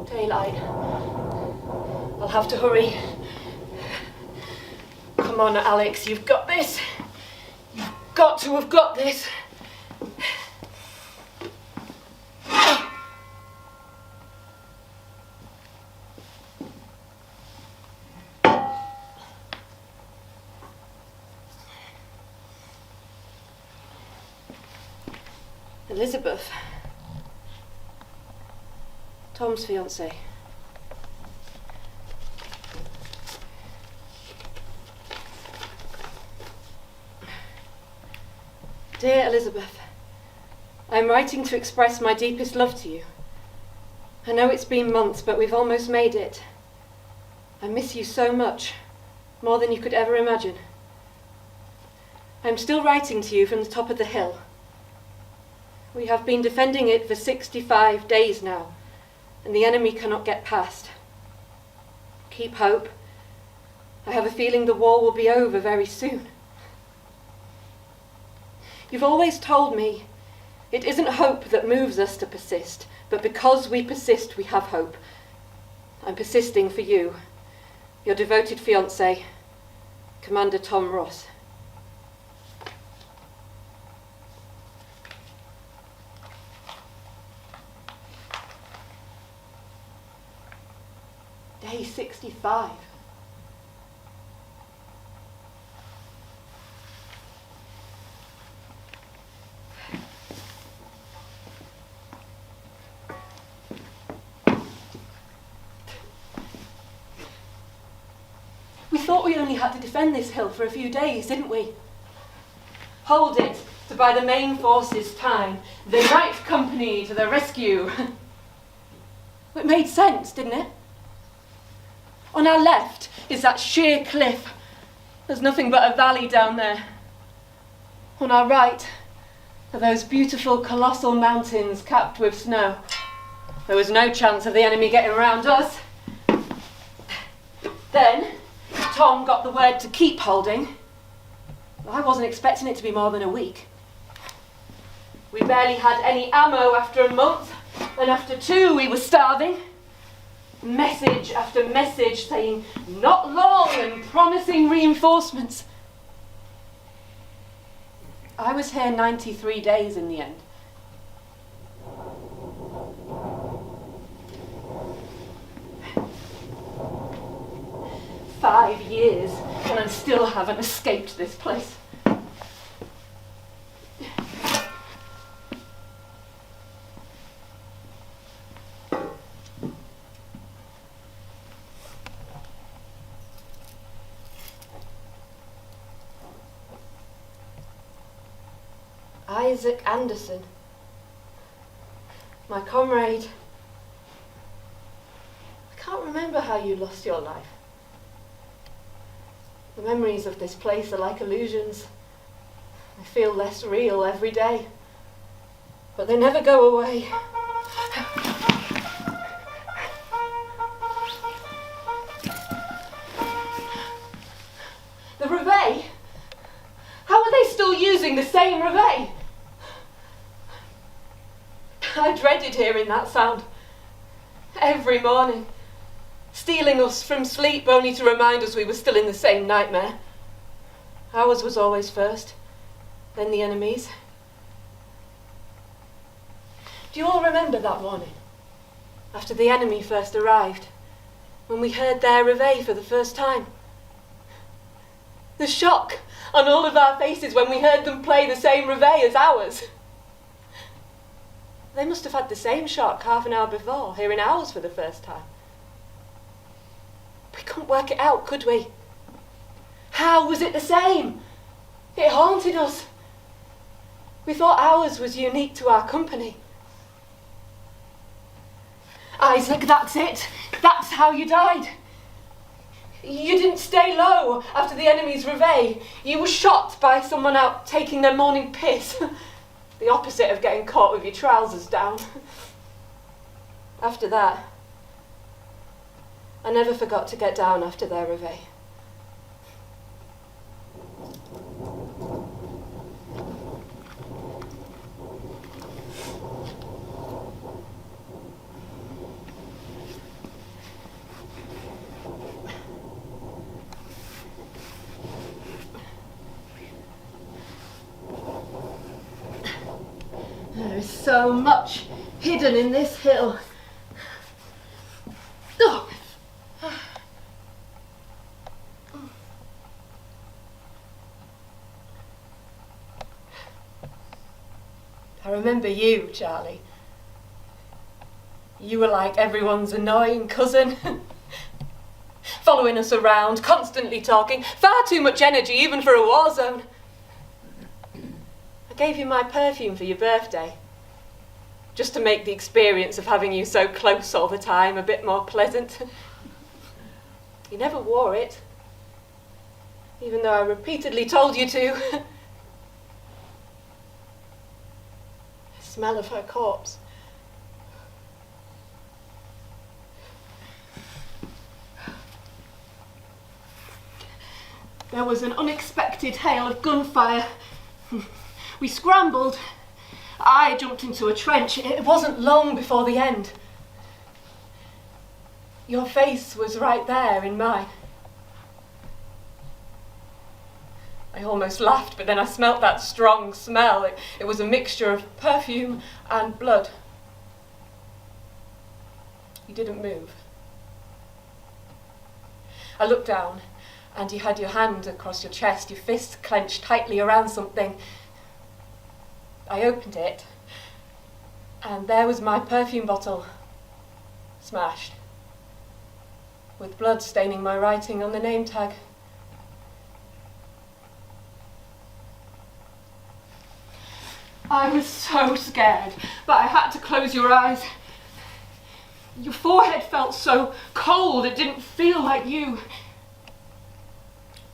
Daylight. I'll have to hurry. Come on, Alex, you've got this. You've got to have got this. Elizabeth. Tom's fiancée. Dear Elizabeth, I am writing to express my deepest love to you. I know it's been months, but we've almost made it. I miss you so much, more than you could ever imagine. I'm still writing to you from the top of the hill. We have been defending it for 65 days now, and the enemy cannot get past. Keep hope. I have a feeling the war will be over very soon. You've always told me it isn't hope that moves us to persist, but because we persist, we have hope. I'm persisting for you, your devoted fiancé, Commander Tom Ross. Day 65. We thought we only had to defend this hill for a few days, didn't we? Hold it to buy the main forces time. The Ninth Company to the rescue. It made sense, didn't it? On our left is that sheer cliff. There's nothing but a valley down there. On our right are those beautiful colossal mountains capped with snow. There was no chance of the enemy getting around us. Then Tom got the word to keep holding. I wasn't expecting it to be more than a week. We barely had any ammo after a month, and after 2 we were starving. Message after message saying not long and promising reinforcements. I was here 93 days in the end. "5 years and I still haven't escaped this place." Isaac Anderson, my comrade. I can't remember how you lost your life. The memories of this place are like illusions. They feel less real every day, but they never go away. The reveille? How are they still using the same reveille? I dreaded hearing that sound. Every morning, stealing us from sleep only to remind us we were still in the same nightmare. Ours was always first, then the enemy's. Do you all remember that morning, after the enemy first arrived, when we heard their reveille for the first time? The shock on all of our faces when we heard them play the same reveille as ours. They must have had the same shock half an hour before, hearing ours for the first time. We couldn't work it out, could we? How was it the same? It haunted us. We thought ours was unique to our company. Isaac, that's it. That's how you died. You didn't stay low after the enemy's reveille. You were shot by someone out taking their morning piss. The opposite of getting caught with your trousers down. After that, I never forgot to get down after their reveille. There is so much hidden in this hill. Oh. I remember you, Charlie. You were like everyone's annoying cousin. Following us around, constantly talking, far too much energy even for a war zone. I gave you my perfume for your birthday, just to make the experience of having you so close all the time a bit more pleasant. You never wore it, even though I repeatedly told you to. The smell of her corpse. There was an unexpected hail of gunfire. We scrambled. I jumped into a trench. It wasn't long before the end. Your face was right there in mine. I almost laughed, but then I smelt that strong smell. It was a mixture of perfume and blood. You didn't move. I looked down, and you had your hand across your chest, your fist clenched tightly around something. I opened it, and there was my perfume bottle, smashed, with blood staining my writing on the name tag. I was so scared, but I had to close your eyes. Your forehead felt so cold, it didn't feel like you.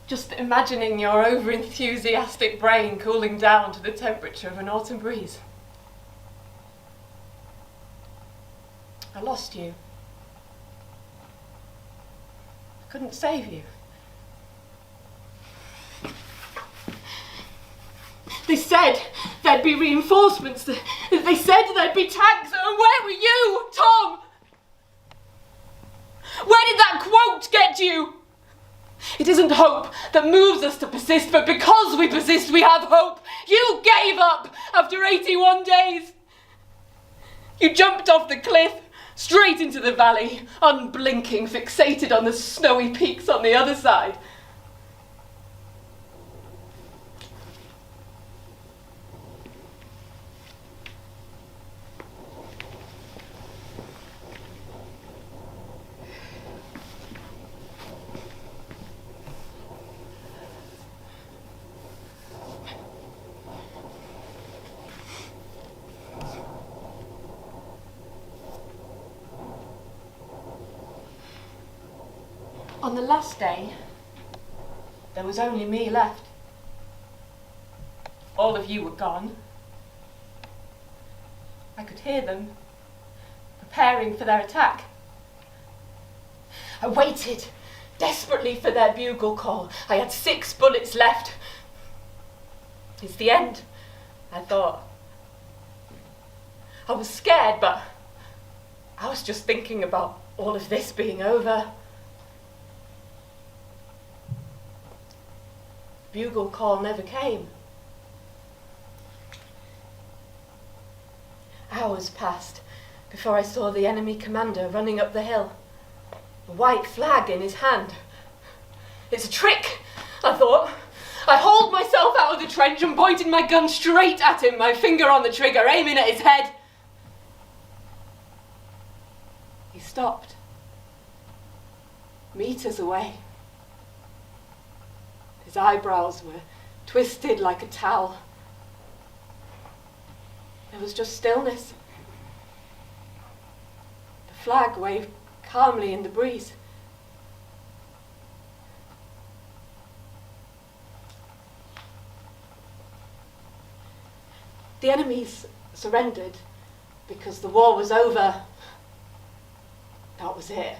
Just imagining your over-enthusiastic brain cooling down to the temperature of an autumn breeze. I lost you. I couldn't save you. They said there'd be reinforcements. They said there'd be tanks. And where were you, Tom? Where did that quote get you? It isn't hope that moves us to persist, but because we persist, we have hope. You gave up after 81 days. You jumped off the cliff, straight into the valley, unblinking, fixated on the snowy peaks on the other side. On the last day, there was only me left. All of you were gone. I could hear them, preparing for their attack. I waited desperately for their bugle call. I had 6 bullets left. It's the end, I thought. I was scared, but I was just thinking about all of this being over. Bugle call never came. Hours passed before I saw the enemy commander running up the hill, a white flag in his hand. It's a trick, I thought. I hauled myself out of the trench and pointed my gun straight at him, my finger on the trigger, aiming at his head. He stopped, meters away. His eyebrows were twisted like a towel. There was just stillness. The flag waved calmly in the breeze. The enemies surrendered because the war was over. That was it.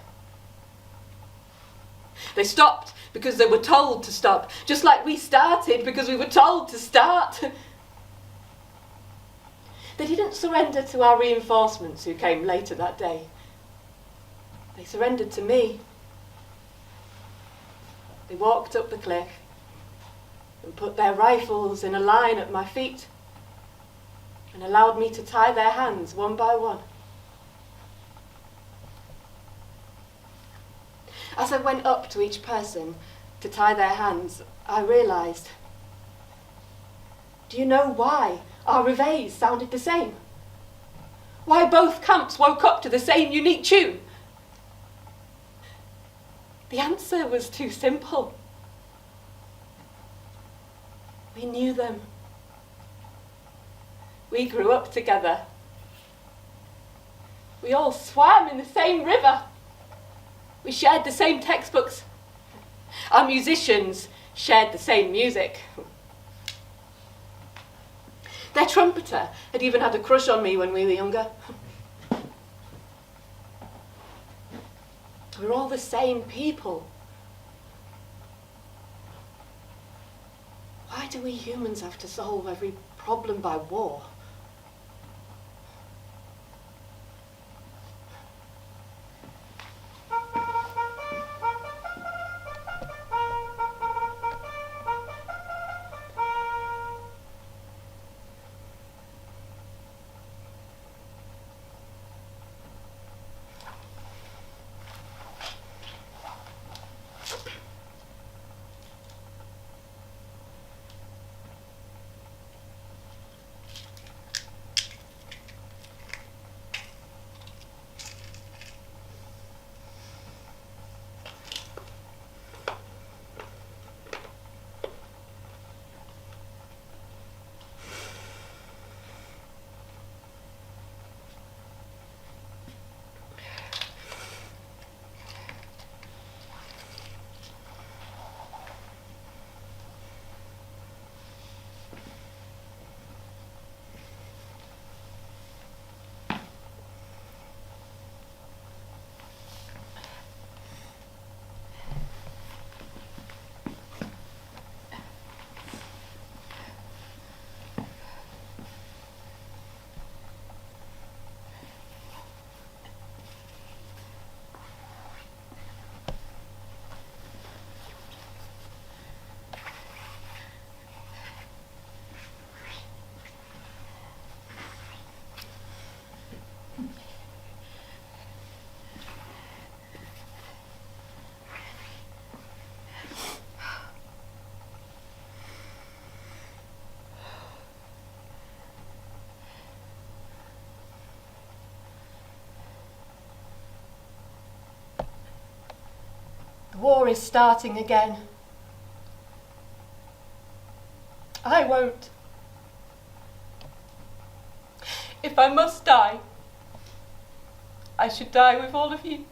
They stopped because they were told to stop, just like we started because we were told to start. They didn't surrender to our reinforcements who came later that day. They surrendered to me. They walked up the cliff and put their rifles in a line at my feet and allowed me to tie their hands one by one. As I went up to each person to tie their hands, I realised, do you know why our reveilles sounded the same? Why both camps woke up to the same unique tune? The answer was too simple. We knew them. We grew up together. We all swam in the same river. We shared the same textbooks. Our musicians shared the same music. Their trumpeter had even had a crush on me when we were younger. We're all the same people. Why do we humans have to solve every problem by war? The war is starting again. I won't. If I must die, I should die with all of you.